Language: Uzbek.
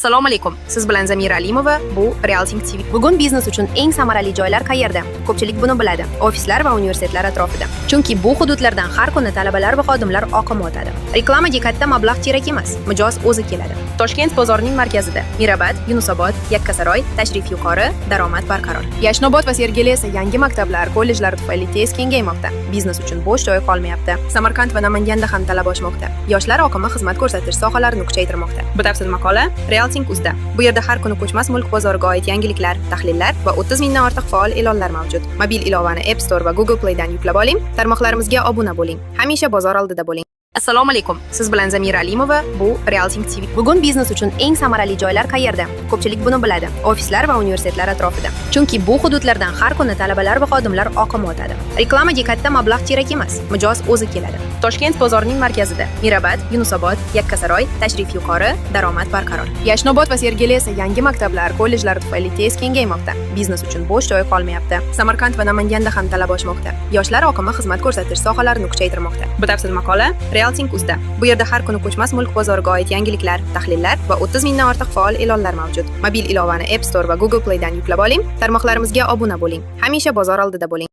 Assalomu alaykum. Siz bilan Zamira Alimova, bu Realting TV. Bugun biznes uchun eng samarali joylar qayerda? Ko'pchilik buni biladi. Ofislar va universitetlar atrofida. Chunki bu hududlardan har kuni talabalar va xodimlar oqimi o'tadi. Reklamaga katta mablag' kerak emas. Mijoz o'zi keladi. Toshkent bozorining markazida Mirabad, Yunusobod, Yakkasaroy, tashrif yuqori, daromad barqaror. Yashnobod va Sergeli esa yangi maktablar, kollejlar tufayli tez kengaymoqda. Biznes uchun bo'sh joy qolmayapti. Samarqand va Namanganda ham talab oshmoqda. Yoshlar oqimi xizmat ko'rsatish sohalarini kuchaytirmoqda. Batafsil maqola Realting Uzda. Bu yerda har kuni ko'chmas mulk bozoriga oid yangiliklar, tahlillar va 30 mingdan ortiq faol e'lonlar mavjud. Mobil ilovani App Store va Google Play dan yuklab oling. Tarmoqlarimizga obuna bo'ling. Hamisha bozor oldida bo'ling. Assalomu alaykum. Siz bilan Zamira Alimova, bu Realting TV. Bugun biznes uchun eng samarali joylar qayerda? Ko'pchilik buni biladi. Ofislar va universitetlar atrofida. Chunki bu hududlardan har kuni talabalar va xodimlar oqimi o'tadi. Reklamaga katta mablag' kerak emas. Mijoz o'zi keladi. Toshkent bozorining markazida Mirabad, Yunusobod, Yakkasaroy, tashrif yuqori, daromad barqaror. Yashnobod va Sergeli esa yangi maktablar, kollejlar tufayli tez kengaymoqda. Biznes uchun bo'sh joy qolmayapti. Samarqand va Namanganda ham talab oshmoqda. Yoshlar oqimi xizmat ko'rsatish sohalarini kuchaytirmoqda. Batafsil maqola Realting Uzda. Bu yerda har kuni ko'chmas mulk bozoriga oid yangiliklar, tahlillar va 30 mingdan ortiq faol e'lonlar mavjud. Mobil ilovani App Store va Google Play dan yuklab oling. Tarmoqlarimizga obuna bo'ling. Hamisha bozor oldida bo'ling.